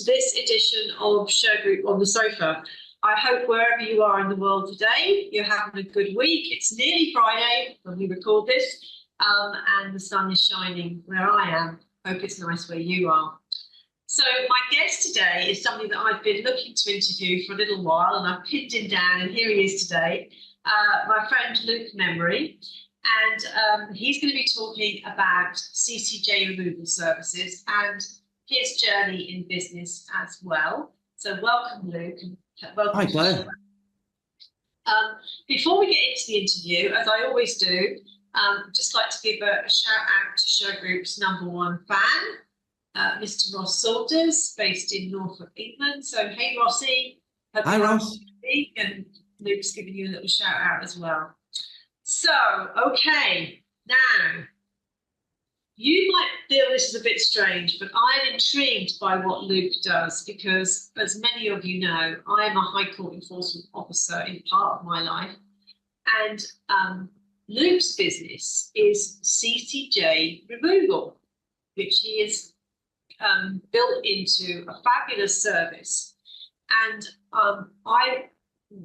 to this edition of Shergroup on the Sofa. I hope wherever you are in the world today, you're having a good week. It's nearly Friday when we record this, and the sun is shining where I am. Hope it's nice where you are. So my guest today is somebody that I've been looking to interview for a little while, and I've pinned him down, and here he is today, my friend Luke Memory. And he's going to be talking about CCJ Removal Services and his journey in business as well. So welcome, Luke. And welcome. Hi, Claire. Before we get into the interview, as I always do, just like to give a shout out to Shergroup's #1 fan, Mr. Ross Saunders, based in Norfolk, England. So hey, Rossi. Hi, Ross. And Luke's giving you a little shout out as well. So, okay, now, you might feel this is a bit strange, but I am intrigued by what Luke does because, as many of you know, I am a High Court Enforcement Officer in part of my life, and Luke's business is CCJ Removal, which he has built into a fabulous service, and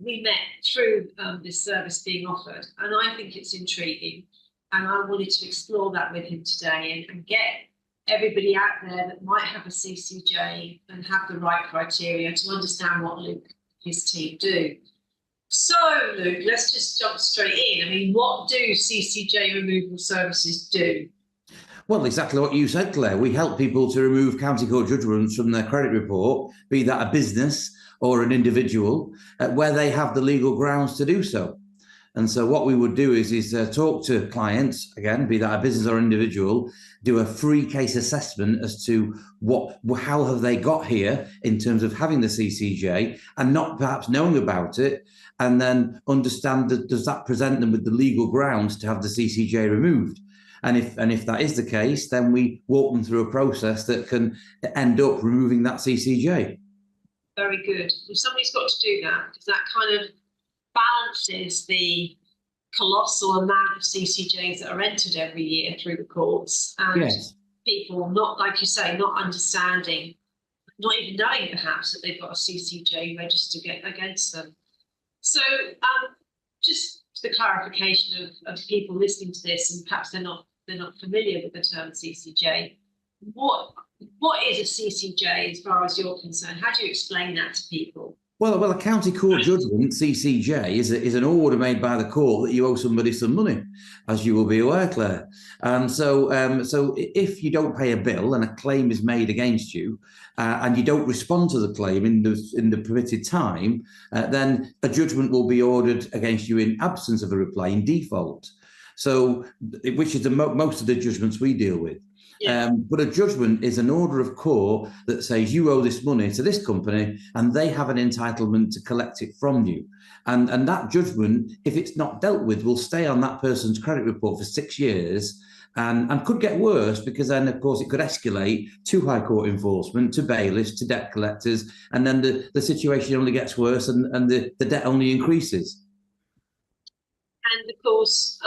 we met through this service being offered, and I think it's intriguing, and I wanted to explore that with him today and get everybody out there that might have a CCJ and have the right criteria to understand what Luke and his team do. So, Luke, let's just jump straight in. I mean, what do CCJ Removal Services do? Well, exactly what you said, Claire. We help people to remove county court judgments from their credit report, be that a business or an individual, where they have the legal grounds to do so. And so what we would do is talk to clients, again, be that a business or individual, do a free case assessment as to how have they got here in terms of having the CCJ and not perhaps knowing about it, and then understand that does that present them with the legal grounds to have the CCJ removed. And if that is the case, then we walk them through a process that can end up removing that CCJ. Very good. Well, somebody's got to do that because that kind of balances the colossal amount of CCJs that are entered every year through the courts, and yes, people not, like you say, not understanding, not even knowing perhaps that they've got a CCJ registered against them. So just the clarification of people listening to this, and perhaps they're not familiar with the term CCJ. What is a CCJ as far as you're concerned? How do you explain that to people? Well, a county court judgment, CCJ, is an order made by the court that you owe somebody some money, as you will be aware, Claire. And so if you don't pay a bill and a claim is made against you, and you don't respond to the claim in the permitted time, then a judgment will be ordered against you in absence of a reply, in default. So, which is most of the judgments we deal with. Yeah. But a judgment is an order of court that says you owe this money to this company and they have an entitlement to collect it from you. And that judgment, if it's not dealt with, will stay on that person's credit report for 6 years and could get worse because then, of course, it could escalate to High Court enforcement, to bailiffs, to debt collectors, and then the situation only gets worse and the debt only increases. And, of course,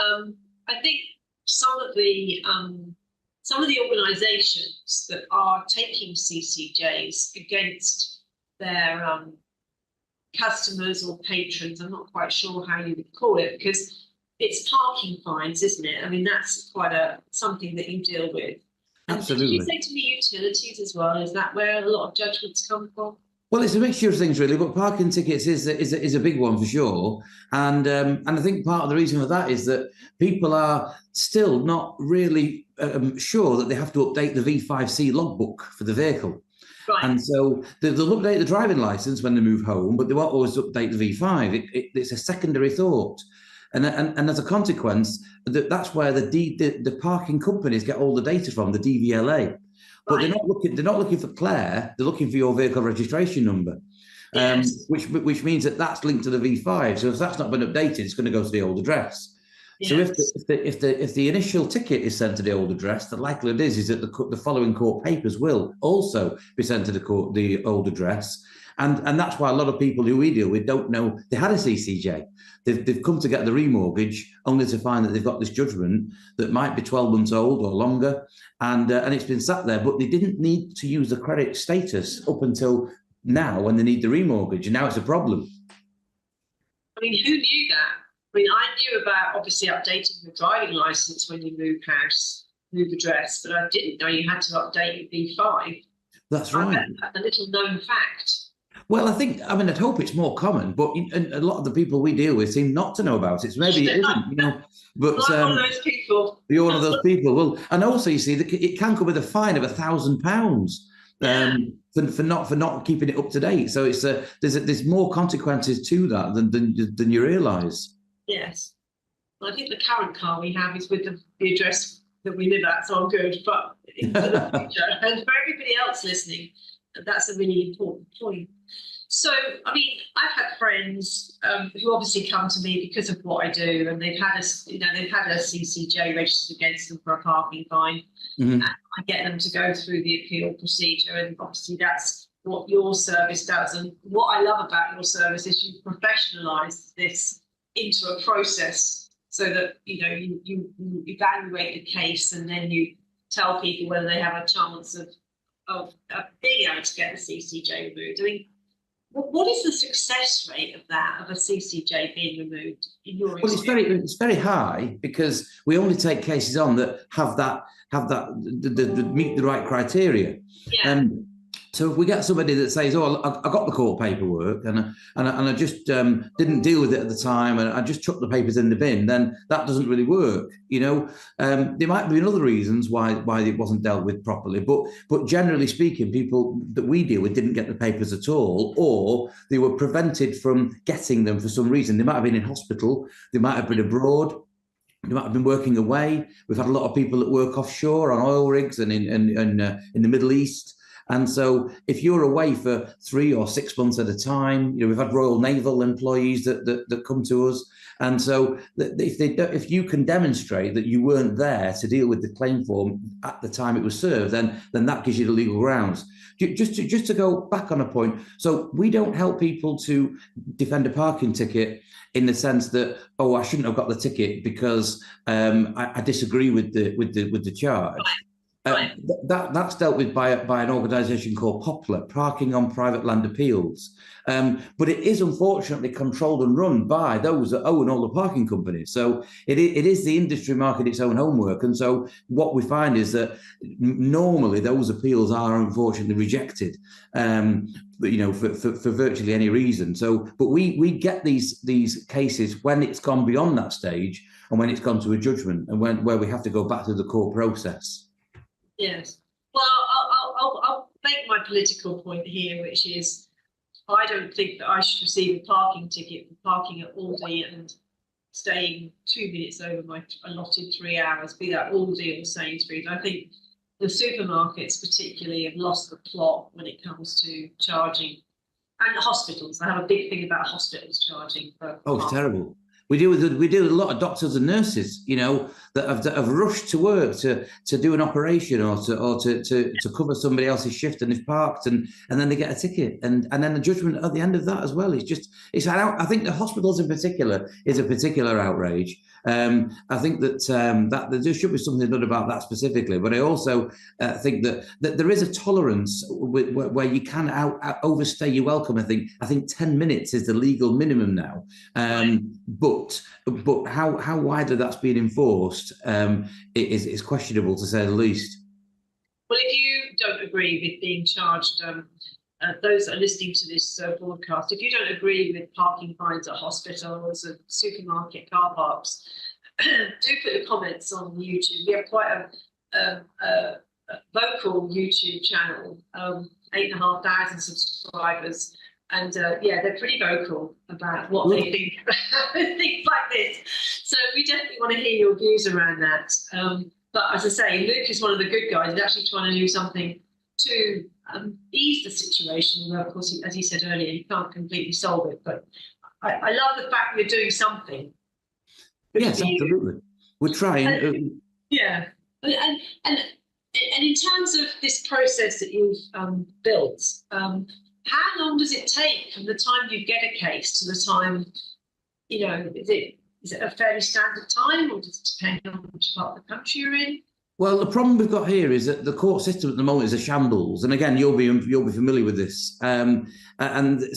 I think some of the organisations that are taking CCJs against their customers or patrons, I'm not quite sure how you would call it, because it's parking fines, isn't it? I mean, that's quite something that you deal with. Absolutely. Did you say to me utilities as well? Is that where a lot of judgments come from? Well, it's a mixture of things, really, but parking tickets is a big one for sure. And I think part of the reason for that is that people are still not really sure that they have to update the V5C logbook for the vehicle. Right. And so they'll update the driving licence when they move home, but they won't always update the V5. It's a secondary thought. And as a consequence, that's where the parking companies get all the data from, the DVLA. But right, they're not looking for Claire, they're looking for your vehicle registration number. Yes. Which means that's linked to the V5. So if that's not been updated, it's going to go to the old address. Yes. So if the initial ticket is sent to the old address, the likelihood is that the following court papers will also be sent to the old address, And that's why a lot of people who we deal with don't know they had a CCJ. They've come to get the remortgage only to find that they've got this judgment that might be 12 months old or longer, and it's been sat there, but they didn't need to use the credit status up until now when they need the remortgage, and now it's a problem. I mean, who knew that? I mean, I knew about obviously updating your driving license when you move house, move address, but I didn't know you had to update your B5. That's right. A little known fact. Well, I'd hope it's more common, but a lot of the people we deal with seem not to know about it. So maybe it isn't, But I'm one of those people. You're one of those people. Well, and also you see, it can come with a fine of £1,000 for not keeping it up to date. So it's there's more consequences to that than you realise. Yes, well, I think the current car we have is with the address that we live at, so I'm good. But for the future, and for everybody else listening, that's a really important point. So, I mean, I've had friends who obviously come to me because of what I do, and they've had a CCJ registered against them for a parking fine. Mm-hmm. And I get them to go through the appeal procedure, and obviously that's what your service does. And what I love about your service is you professionalise this into a process so that you evaluate the case, and then you tell people whether they have a chance of being able to get the CCJ removed. I mean, what is the success rate of a CCJ being removed in your experience? Well, it's very high, because we only take cases on that have that meet the right criteria. Yeah. So if we get somebody that says, "Oh, I got the court paperwork and I just didn't deal with it at the time, and I just chucked the papers in the bin," then that doesn't really work. There might be other reasons why it wasn't dealt with properly, but generally speaking, people that we deal with didn't get the papers at all, or they were prevented from getting them for some reason. They might have been in hospital, they might have been abroad. You might have been working away. We've had a lot of people that work offshore on oil rigs and in the Middle East. And so if you're away for 3 or 6 months at a time, we've had Royal Naval employees that come to us. And so if you can demonstrate that you weren't there to deal with the claim form at the time it was served, then that gives you the legal grounds. Just to go back on a point, so we don't help people to defend a parking ticket in the sense that, oh, I shouldn't have got the ticket because I disagree with the charge. Right. That's dealt with by an organisation called Poplar, Parking on Private Land Appeals. But it is unfortunately controlled and run by those that own all the parking companies. So it is the industry marking its own homework. And so what we find is that normally those appeals are unfortunately rejected, for virtually any reason. So, but we get these cases when it's gone beyond that stage and when it's gone to a judgment and where we have to go back to the court process. Yes. Well, I'll make my political point here, which is I don't think that I should receive a parking ticket for parking at Aldi and staying 2 minutes over my allotted 3 hours, be that Aldi or Sainsbury's. I think the supermarkets particularly have lost the plot when it comes to charging. And the hospitals. I have a big thing about hospitals charging for it's terrible. We deal with a lot of doctors and nurses, that have rushed to work to do an operation or to cover somebody else's shift, and they've parked and then they get a ticket and then the judgment at the end of that as well. I think the hospitals in particular is a particular outrage. I think that there should be something done about that specifically, but I also think that there is a tolerance where you can overstay your welcome. I think 10 minutes is the legal minimum now, but how widely that's being enforced is questionable, to say the least. Well, if you don't agree with being charged, those that are listening to this broadcast, if you don't agree with parking fines at hospitals and supermarket car parks, do put the comments on YouTube. We have quite a vocal YouTube channel, 8,500 subscribers. And they're pretty vocal about what they think about things like this. So we definitely want to hear your views around that. But as I say, Luke is one of the good guys. He's actually trying to do something to ease the situation. Although, of course, as he said earlier, he can't completely solve it. But I love the fact we're doing something. Yes, absolutely. We're trying. And in terms of this process that you've built, how long does it take from the time you get a case to the time, is it a fairly standard time, or does it depend on which part of the country you're in? Well, the problem we've got here is that the court system at the moment is a shambles, and again, you'll be familiar with this. And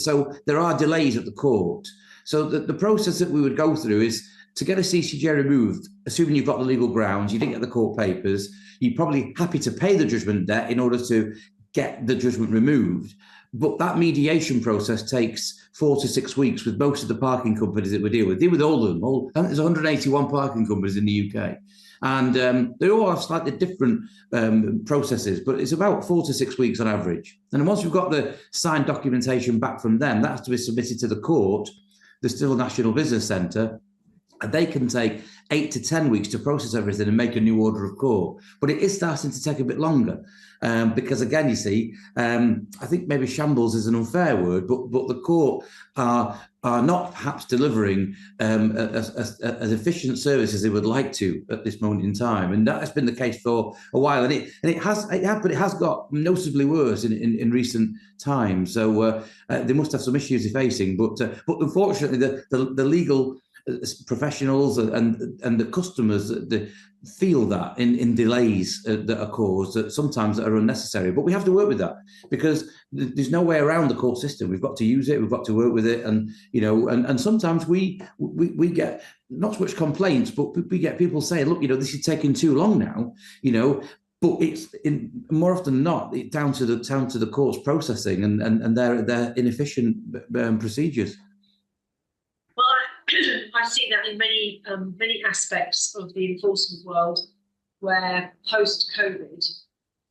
so there are delays at the court. So the process that we would go through is to get a CCJ removed, assuming you've got the legal grounds, you didn't get the court papers, you're probably happy to pay the judgment debt in order to get the judgment removed. But that mediation process takes 4 to 6 weeks with most of the parking companies that we deal with all of them. I think there's 181 parking companies in the UK. And they all have slightly different processes, but it's about 4 to 6 weeks on average. And once we've got the signed documentation back from them, that has to be submitted to the court, the Still National Business Centre, and they can take 8 to 10 weeks to process everything and make a new order of court. But it is starting to take a bit longer because, again, you see, I think maybe shambles is an unfair word, but the court are not perhaps delivering as efficient service as they would like to at this moment in time, and that has been the case for a while. And it has got noticeably worse in recent times. So they must have some issues they're facing. But unfortunately, the legal professionals and the customers feel that in delays that are caused, that sometimes are unnecessary. But we have to work with that because there's no way around the court system. We've got to use it. We've got to work with it, and and sometimes we get not so much complaints, but we get people saying, look, this is taking too long now, But it's more often than not down to the court's processing and their inefficient procedures. I've seen that in many aspects of the enforcement world, where post-COVID,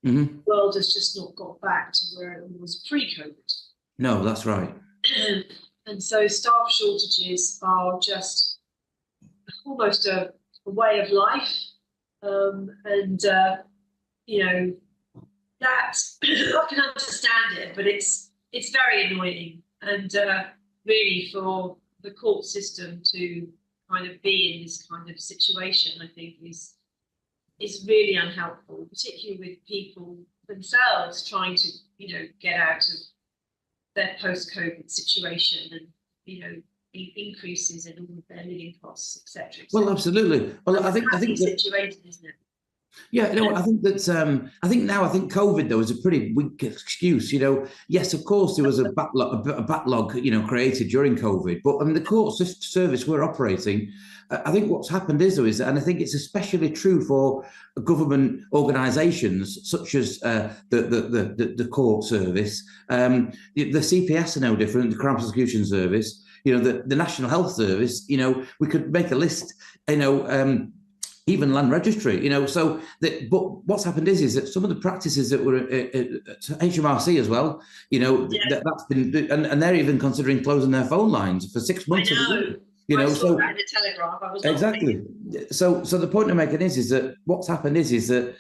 the world has just not got back to where it was pre-COVID. No, that's right. And so staff shortages are just almost a way of life, that I can understand it, but it's very annoying, and really for the court system to kind of be in this kind of situation, I think is really unhelpful, particularly with people themselves trying to, get out of their post-COVID situation and, increases in all of their living costs, etc. Well, absolutely. Well, I think situated, isn't it? Yeah, I think that I think COVID though is a pretty weak excuse. Yes, of course there was a backlog, created during COVID, but I mean the court service we're operating. I think what's happened is, and I think it's especially true for government organisations such as the court service. The CPS are no different. The Crown Prosecution Service, the National Health Service. We could make a list. Even Land Registry, but what's happened is that some of the practices that were at HMRC as well, that's been, and they're even considering closing their phone lines for 6 months. I know. I saw that in the Telegraph. I was exactly. So the point I'm making is that what's happened is that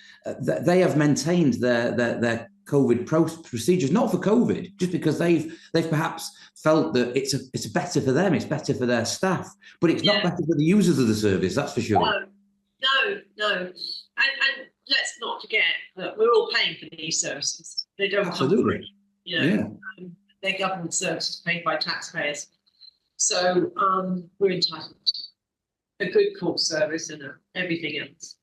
they have maintained their COVID procedures, not for COVID, just because they've perhaps felt that it's better for them, it's better for their staff, but it's not better for the users of the service. That's for sure. No. And let's not forget that we're all paying for these services. They don't come free. They're government services paid by taxpayers. So we're entitled to a good court service and everything else.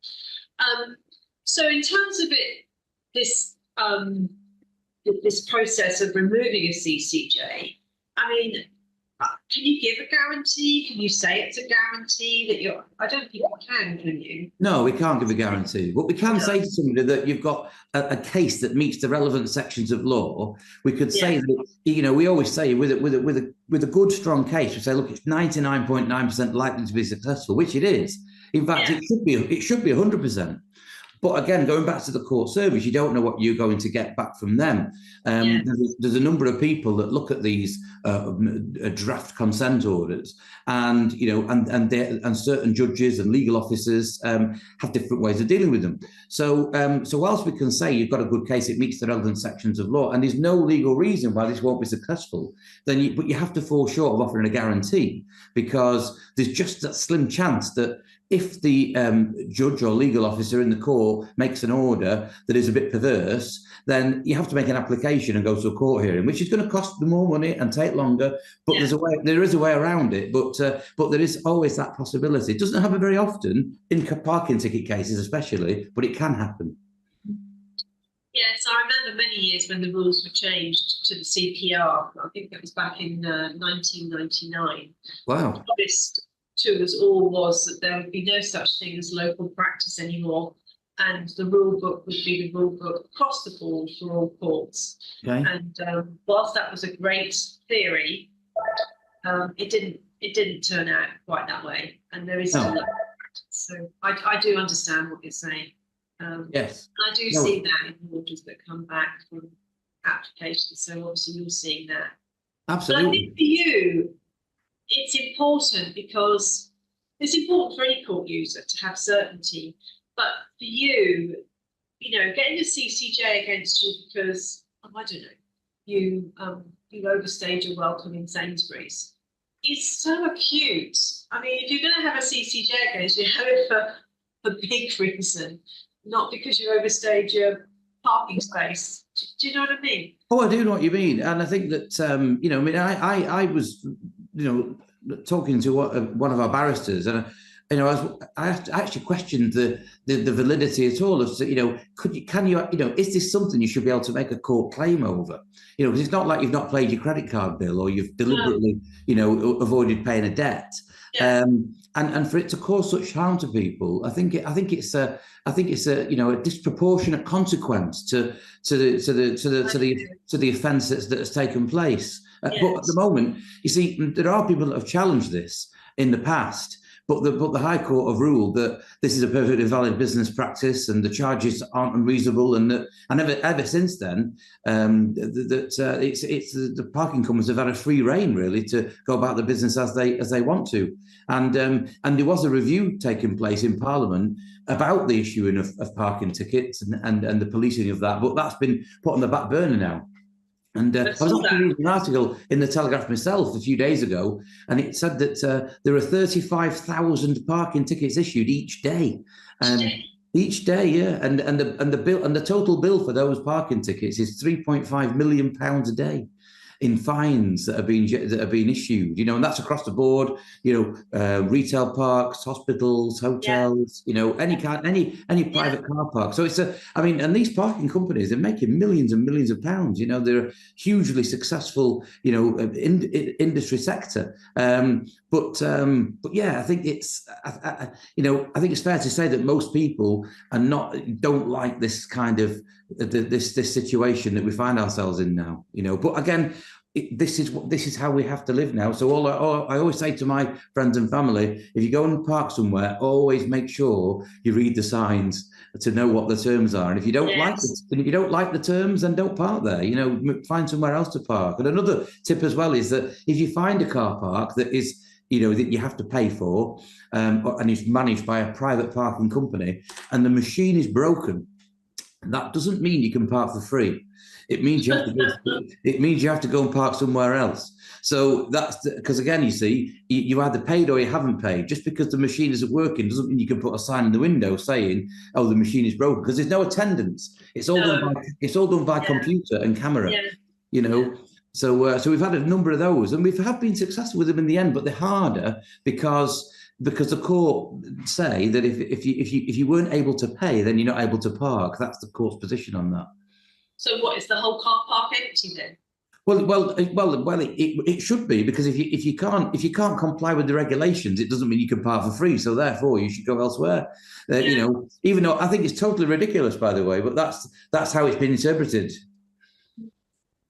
So in terms of this process of removing a CCJ, I mean, can you give a guarantee? Can you say it's a guarantee that I don't think you can you? No, we can't give a guarantee. But we can say to somebody that you've got a case that meets the relevant sections of law. We could say that, we always say with a good, strong case, we say, look, it's 99.9% likely to be successful, which it is. In fact, it should be 100%. But again, going back to the court service, you don't know what you're going to get back from them. There's a number of people that look at these draft consent orders, and and certain judges and legal officers have different ways of dealing with them. So whilst we can say you've got a good case, it meets the relevant sections of law, and there's no legal reason why this won't be successful, but you have to fall short of offering a guarantee, because there's just that slim chance that if the judge or legal officer in the court makes an order that is a bit perverse, then you have to make an application and go to a court hearing, which is going to cost them more money and take longer. But there is a way around it. But there is always that possibility. It doesn't happen very often in parking ticket cases, especially, but it can happen. Yes, I remember many years when the rules were changed to the CPR. I think that was back in 1999. Wow. The promise to us all was that there would be no such thing as local practice anymore, and the rule book would be the rule book across the board for all courts. Okay. And whilst that was a great theory, it didn't turn out quite that way, and there is still local practice. So I do understand what you're saying. Yes. I do see that in the orders that come back from applications. So obviously you're seeing that. Absolutely. But I think for you, it's important because it's important for any court user to have certainty. But for you, getting a CCJ against you because I don't know, you overstayed your welcome in Sainsbury's is so acute. I mean, if you're going to have a CCJ against you, have it for a big reason. Not because you overstayed your parking space. Do you know what I mean? Oh, I do know what you mean, and I think that I was, talking to one of our barristers, and I actually questioned the validity at all of, is this something you should be able to make a court claim over? Because it's not like you've not paid your credit card bill or you've deliberately, avoided paying a debt. Yeah. And for it to cause such harm to people, I think it's a disproportionate consequence to the offence that has taken place. Yes. But at the moment, you see, there are people that have challenged this in the past. But the High Court have ruled that this is a perfectly valid business practice and the charges aren't unreasonable, and ever since then, the parking companies have had a free rein really to go about the business as they want to, and there was a review taking place in Parliament about the issuing of parking tickets and the policing of that, but that's been put on the back burner now. And I was actually reading an article in the Telegraph myself a few days ago, and it said that there are 35,000 parking tickets issued each day. Each day, yeah, and the total bill for those parking tickets is £3.5 million a day in fines that are being issued, and that's across the board, retail parks, hospitals, hotels, any private car park. So and these parking companies, they're making millions and millions of pounds. They're a hugely successful, industry sector. But yeah, I think it's, I think it's fair to say that most people don't like this kind of this situation that we find ourselves in now. But again, this is how we have to live now. So I always say to my friends and family, if you go and park somewhere, always make sure you read the signs to know what the terms are. And if you don't like the terms, then don't park there. Find somewhere else to park. And another tip as well is that if you find a car park that is that you have to pay for, and is managed by a private parking company, and the machine is broken, that doesn't mean you can park for free. It means you have to go and park somewhere else. So that's because, again, you see, you either paid or you haven't paid. Just because the machine isn't working doesn't mean you can put a sign in the window saying, "Oh, the machine is broken," because there's no attendance. It's all done by computer and camera. Yeah. So we've had a number of those, and we have been successful with them in the end. But they're harder because the court say that if you weren't able to pay, then you're not able to park. That's the court's position on that. So what, is the whole car park empty then? Well, it should be, because if you can't comply with the regulations, it doesn't mean you can park for free. So therefore, you should go elsewhere. Even though I think it's totally ridiculous, by the way, but that's how it's been interpreted.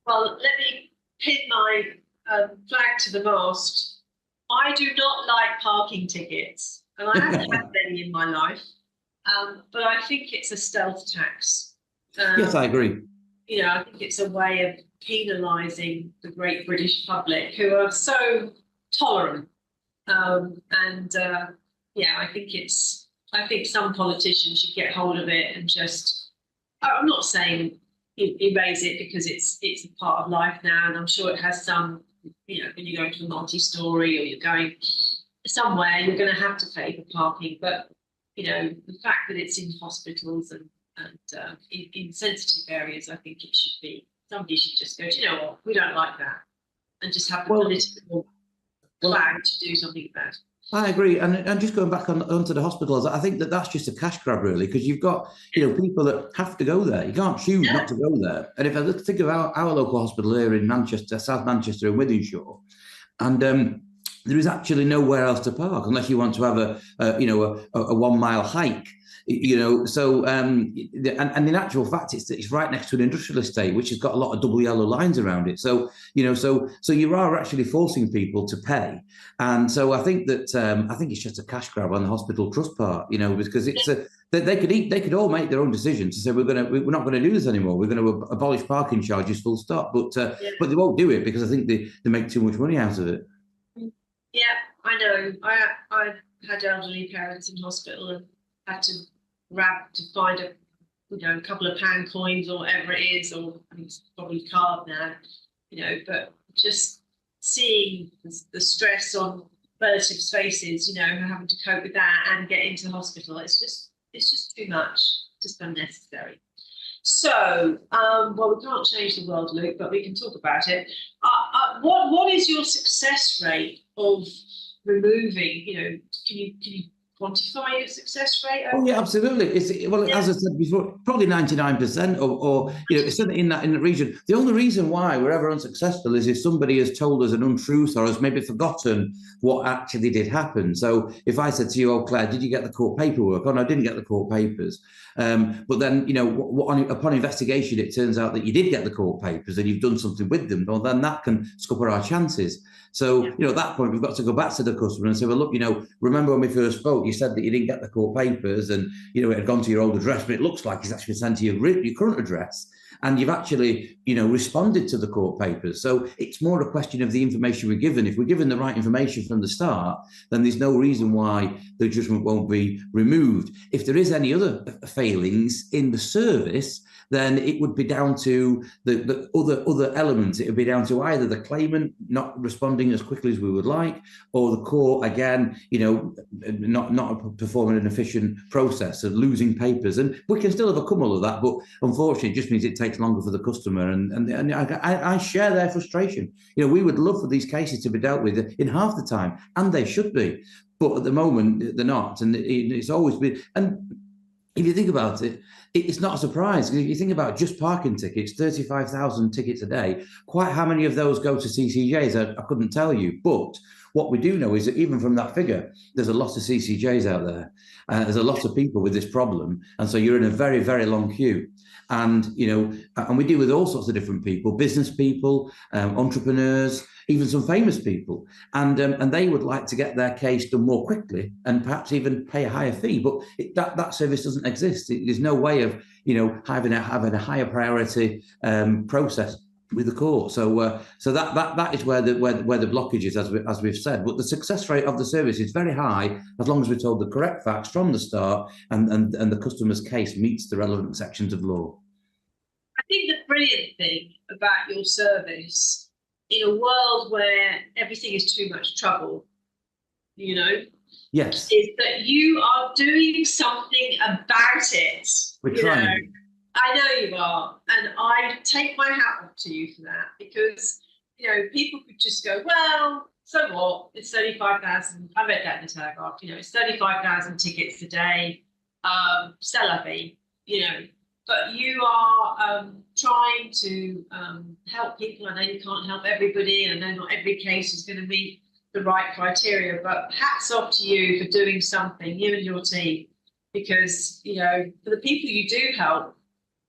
Well, let me pin my flag to the mast. I do not like parking tickets, and I haven't had many in my life. But I think it's a stealth tax. Yes, I agree. I think it's a way of penalising the great British public, who are so tolerant. I think some politicians should get hold of it and just, I'm not saying erase it, because it's a part of life now, and I'm sure it has some, when you're going to a multi-story or you're going somewhere you're going to have to pay for parking, but you know, the fact that it's in hospitals and in sensitive areas, I think it should be, somebody should just go, do you know what, we don't like that, and just have the political flag to do something about it. I agree, and just going back onto the hospitals, I think that's just a cash grab, really, because you've got people that have to go there. You can't choose not to go there. And if I think of our local hospital here in Manchester, South Manchester, in Wythenshawe, and there is actually nowhere else to park unless you want to have a 1 mile hike. So and in actual fact, it's right next to an industrial estate which has got a lot of double yellow lines around it. So you are actually forcing people to pay, and so I think it's just a cash grab on the hospital trust part, because it's they could all make their own decisions to say we're not going to do this anymore. We're going to abolish parking charges, full stop. But they won't do it because I think they make too much money out of it. Yeah, I know. I've had elderly parents in hospital and had to grab to find a couple of pound coins or whatever it is, or I think it's probably card now, but just seeing the stress on relatives' faces, having to cope with that and get into the hospital, it's just too much, just unnecessary. So, we can't change the world, Luke, but we can talk about it. What is your success rate of removing? Can you quantify your success rate? Oh yeah, absolutely. As I said before, probably 99%, or certainly in that region. The only reason why we're ever unsuccessful is if somebody has told us an untruth or has maybe forgotten what actually did happen. So if I said to you, "Oh, Claire, did you get the court paperwork?" "Oh, no, I didn't get the court papers." But then, upon investigation, it turns out that you did get the court papers and you've done something with them. Well, then that can scupper our chances. So, at that point, we've got to go back to the customer and say, well, look, remember when we first spoke, you said that you didn't get the court papers and, it had gone to your old address, but it looks like it's actually sent to your current address. And you've actually, responded to the court papers. So it's more a question of the information we're given. If we're given the right information from the start, then there's no reason why the judgment won't be removed. If there is any other failings in the service, then it would be down to the other elements. It would be down to either the claimant not responding as quickly as we would like, or the court, again, not performing an efficient process of losing papers. And we can still overcome all of that, but unfortunately, it just means it takes longer for the customer. And I share their frustration. We would love for these cases to be dealt with in half the time, and they should be. But at the moment, they're not. And it's always been. And if you think about it, it's not a surprise. If you think about just parking tickets, 35,000 tickets a day, quite how many of those go to CCJs, I couldn't tell you. But what we do know is that even from that figure, there's a lot of CCJs out there. There's a lot of people with this problem. And so you're in a very, very long queue. And, and we deal with all sorts of different people, business people, entrepreneurs, even some famous people. And they would like to get their case done more quickly and perhaps even pay a higher fee. But that service doesn't exist. There's no way of, having a higher priority process with the court. So that is where the blockage is, as we've said. But the success rate of the service is very high as long as we're told the correct facts from the start and the customer's case meets the relevant sections of law. I think the brilliant thing about your service, in a world where everything is too much trouble, yes, is that you are doing something about it. We're trying. I know you are, and I take my hat off to you for that, because people could just go, well, so what? It's 35,000. I read that in the Telegraph. It's 35,000 tickets a day. C'est la vie. But you are trying to help people. I know you can't help everybody, and I know not every case is going to meet the right criteria. But hats off to you for doing something, you and your team, because for the people you do help.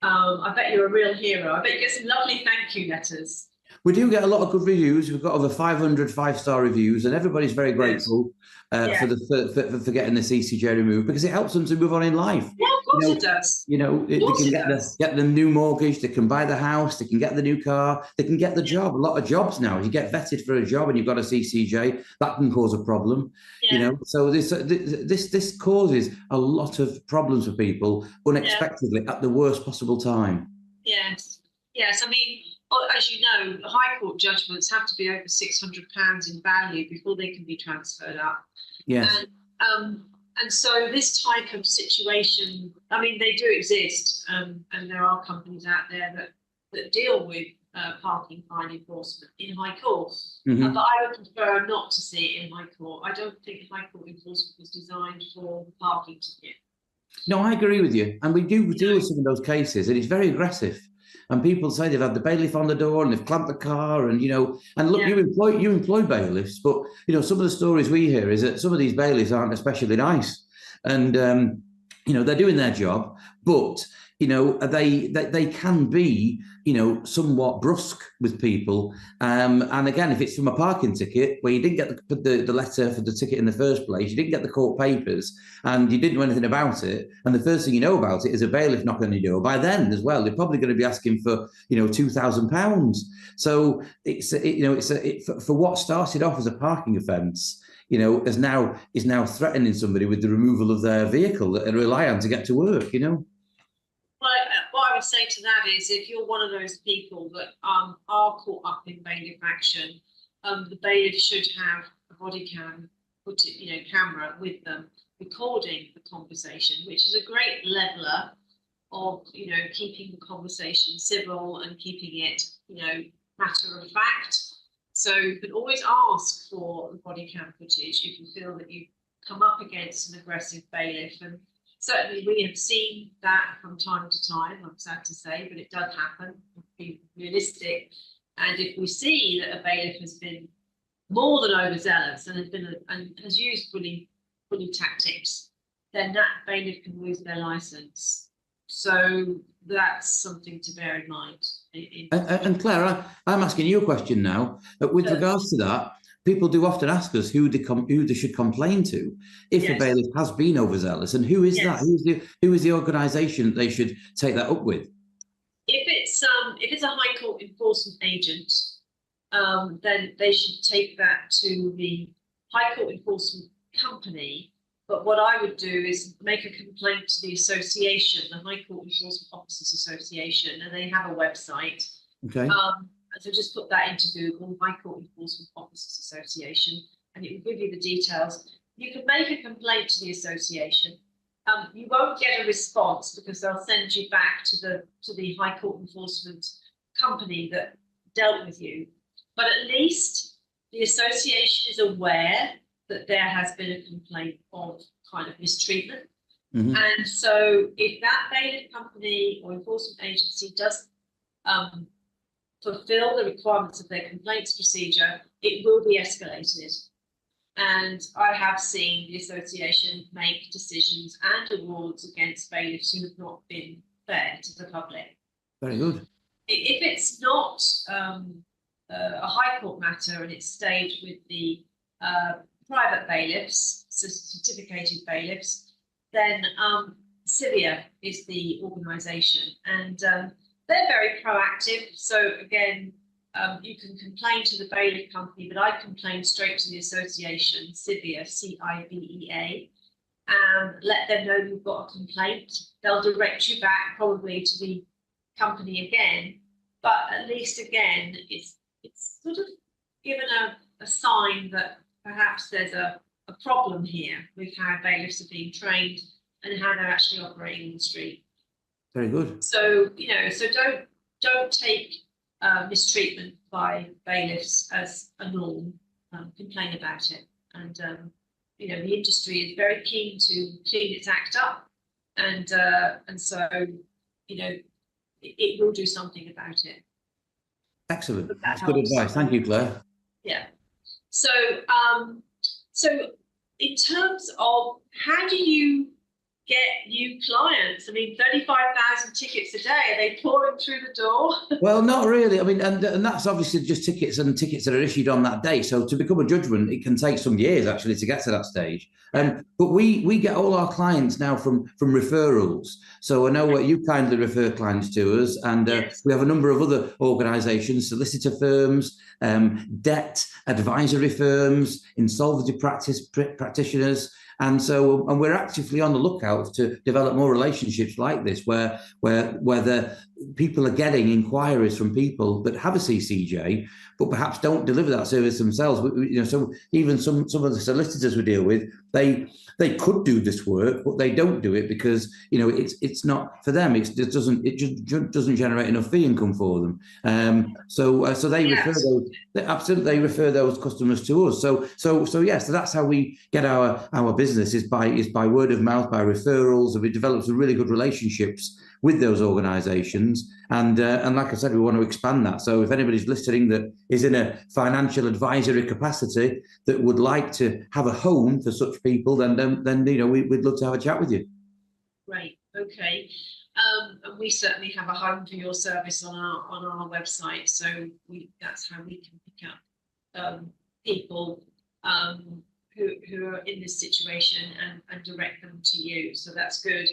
I bet you're a real hero. I bet you get some lovely thank you letters. We do get a lot of good reviews. We've got over 500 five-star reviews, and everybody's very grateful for getting the CCJ removed, because it helps them to move on in life. Yeah, of course it does. They can get the new mortgage, they can buy the house, they can get the new car, they can get the job. A lot of jobs now, you get vetted for a job and you've got a CCJ, that can cause a problem. So this causes a lot of problems for people unexpectedly at the worst possible time. Yes. I mean, as you know, the High Court judgments have to be over £600 in value before they can be transferred up. Yes. And so this type of situation, I mean, they do exist, and there are companies out there that deal with parking fine enforcement in High Court. Mm-hmm. But I would prefer not to see it in High Court. I don't think High Court enforcement was designed for the parking ticket. No, I agree with you. And we do deal with some of those cases, and it's very aggressive. And people say they've had the bailiff on the door and they've clamped the car, and and look, you employ bailiffs, but some of the stories we hear is that some of these bailiffs aren't especially nice, and they're doing their job, but they can be somewhat brusque with people. And again, if it's from a parking ticket where you didn't get the letter for the ticket in the first place, you didn't get the court papers, and you didn't know anything about it, and the first thing you know about it is a bailiff knocking on your door. By then, as well, they're probably going to be asking for £2,000. So for what started off as a parking offence, is now threatening somebody with the removal of their vehicle that they rely on to get to work. Well, what I would say to that is, if you're one of those people that are caught up in bailiff action, the bailiff should have a body camera with them, recording the conversation, which is a great leveler of keeping the conversation civil and keeping it matter of fact. So you can always ask for the body cam footage if you feel that you've come up against an aggressive bailiff. And certainly we have seen that from time to time, I'm sad to say, but it does happen. Be realistic. And if we see that a bailiff has been more than overzealous and has used bully tactics, then that bailiff can lose their license. So that's something to bear in mind. And Claire, I'm asking you a question now. With regards to that, people do often ask us who they should complain to if a bailiff has been overzealous, and who is that? Who is the organisation that they should take that up with? If it's a High Court enforcement agent, then they should take that to the High Court enforcement company. But what I would do is make a complaint to the association, the High Court Enforcement Officers Association, and they have a website. Okay. So just put that into Google, High Court Enforcement Officers Association, and it will give you the details. You can make a complaint to the association. You won't get a response because they'll send you back to the High Court Enforcement company that dealt with you. But at least the association is aware that there has been a complaint of kind of mistreatment. Mm-hmm. And so if that bailiff company or enforcement agency does fulfill the requirements of their complaints procedure, it will be escalated. And I have seen the association make decisions and awards against bailiffs who have not been fair to the public. Very good. If it's not a High Court matter and it's stayed with the private bailiffs, certificated bailiffs, then CCJ is the organisation, and they're very proactive. So again, you can complain to the bailiff company, but I complain straight to the association, CCJ, CIBEA, and let them know you've got a complaint. They'll direct you back probably to the company again, but at least again, it's sort of given a sign that perhaps there's a problem here with how bailiffs are being trained and how they're actually operating in the street. Very good. So don't take mistreatment by bailiffs as a norm. Complain about it, and the industry is very keen to clean its act up, and so it will do something about it. Excellent. That's good advice. Thank you, Claire. Yeah. So in terms of how do you get new clients? I mean, 35,000 tickets a day, are they pouring through the door? Well, not really. I mean, and that's obviously just tickets that are issued on that day. So to become a judgment, it can take some years actually to get to that stage. But we get all our clients now from referrals. So I know you kindly refer clients to us, and we have a number of other organisations, solicitor firms, debt advisory firms, insolvency practitioners. And we're actively on the lookout to develop more relationships like this, where the people are getting inquiries from people that have a CCJ, but perhaps don't deliver that service themselves. So even some of the solicitors we deal with, they could do this work, but they don't do it because it's not for them. It just doesn't generate enough fee income for them. So they refer those customers to us. So that's how we get our business is by word of mouth, by referrals, and we develop some really good relationships with those organisations. And like I said, we want to expand that. So if anybody's listening that is in a financial advisory capacity that would like to have a home for such people, then we'd love to have a chat with you. Great. Okay. And we certainly have a home for your service on our website. So that's how we can pick up people who are in this situation and direct them to you. So that's good.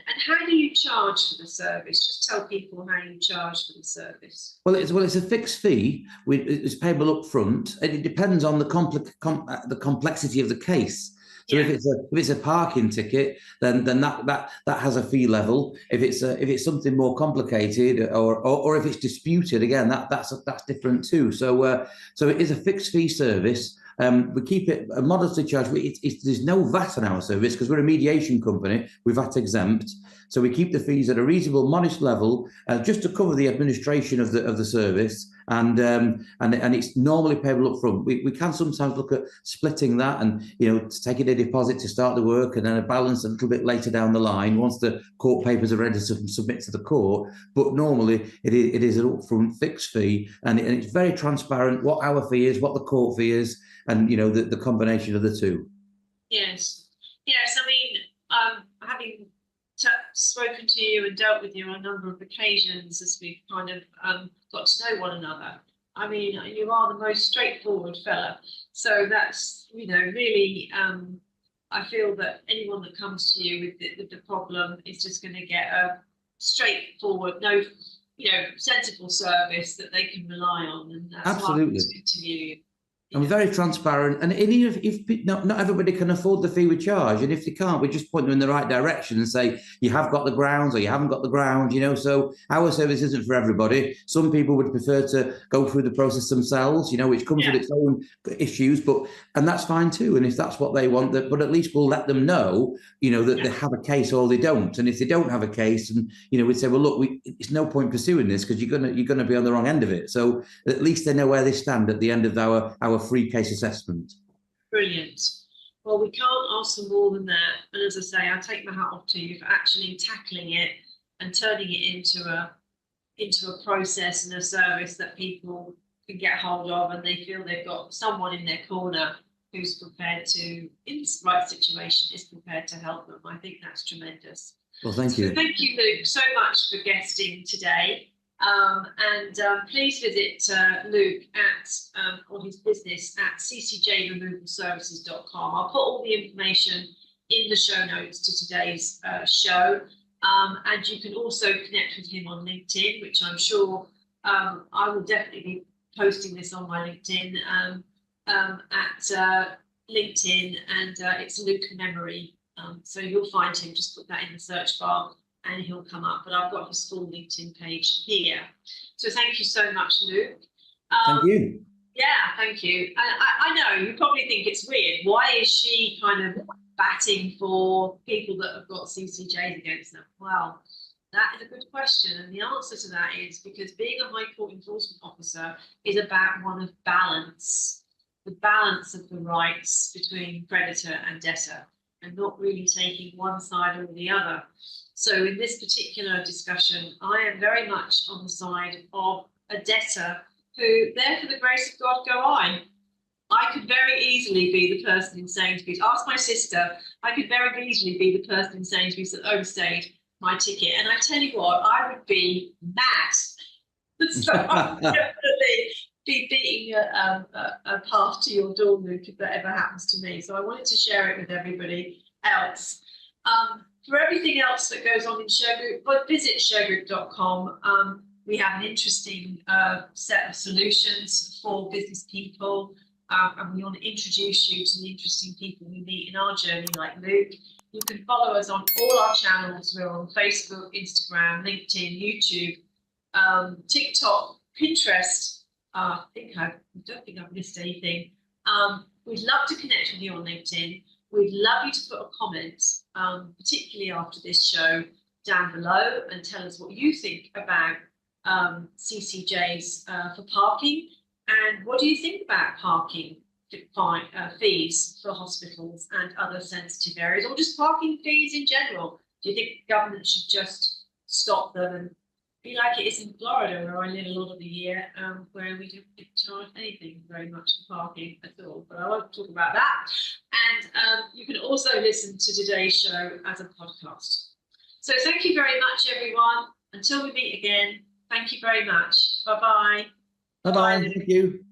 And how do you charge for the service? Just tell people how you charge for the service. Well, it's a fixed fee. It's payable up front, and it depends on the complexity of the case. So if it's a parking ticket, then that has a fee level. If it's something more complicated, or if it's disputed, again that's different too. So it is a fixed fee service. We keep it a modestly charged. There's no VAT on our service because we're a mediation company. We're VAT exempt, so we keep the fees at a reasonable, modest level, just to cover the administration of the service. And it's normally payable up front. We can sometimes look at splitting that and taking a deposit to start the work and then a balance a little bit later down the line once the court papers are ready to submit to the court. But normally it is an upfront fixed fee, and it's very transparent what our fee is, what the court fee is, and the combination of the two. Yes. I mean, having spoken to you and dealt with you on a number of occasions as we've kind of got to know one another. I mean, you are the most straightforward fella. So that's, really, I feel that anyone that comes to you with the problem is just going to get a straightforward, sensible service that they can rely on. And that's absolutely why I to you. I'm very transparent, and even if not everybody can afford the fee we charge, and if they can't, we just point them in the right direction and say you have got the grounds or you haven't got the ground. So our service isn't for everybody. Some people would prefer to go through the process themselves, which comes with its own issues, and that's fine too. And if that's what they want, but at least we'll let them know, that they have a case or they don't. And if they don't have a case, and we'd say, well, look, it's no point pursuing this because you're gonna be on the wrong end of it. So at least they know where they stand at the end of our free case assessment. Brilliant. Well, we can't ask for more than that. And as I say, I take my hat off to you for actually tackling it and turning it into a process and a service that people can get hold of, and they feel they've got someone in their corner who's prepared to, in this right situation, is prepared to help them. I think that's tremendous. Well, thank you. Thank you, Luke, so much for guesting today. Please visit Luke or his business at CCJRemovalServices.com. I'll put all the information in the show notes to today's show. And you can also connect with him on LinkedIn, which I'm sure I will definitely be posting this on my LinkedIn at LinkedIn, and it's Luke Memory. So you'll find him, just put that in the search bar and he'll come up. But I've got his full LinkedIn page here. So thank you so much, Luke. Thank you. Yeah, thank you. I know you probably think it's weird. Why is she kind of batting for people that have got CCJs against them? Well, that is a good question. And the answer to that is because being a High Court enforcement officer is about one of balance, the balance of the rights between creditor and debtor, and not really taking one side or the other. So in this particular discussion, I am very much on the side of a debtor who, there for the grace of God go I. I could very easily be the person in Sainsbury's. Ask my sister. I could very easily be the person in Sainsbury's that overstayed my ticket. And I tell you what, I would be mad. So I would definitely be beating a path to your door, Luke, if that ever happens to me. So I wanted to share it with everybody else. For everything else that goes on in Shergroup, but visit shergroup.com. We have an interesting set of solutions for business people. and we want to introduce you to the interesting people we meet in our journey, like Luke. You can follow us on all our channels. We're on Facebook, Instagram, LinkedIn, YouTube, TikTok, Pinterest. I don't think I've missed anything. We'd love to connect with you on LinkedIn. We'd love you to put a comment, particularly after this show, down below, and tell us what you think about CCJs for parking, and what do you think about parking fees for hospitals and other sensitive areas, or just parking fees in general. Do you think government should just stop them and be like it is in Florida, where I live a lot of the year, where we don't charge anything very much for parking at all? But I won't talk about that. And you can also listen to today's show as a podcast. So thank you very much, everyone. Until we meet again, thank you very much. Bye-bye. Bye-bye. Thank you.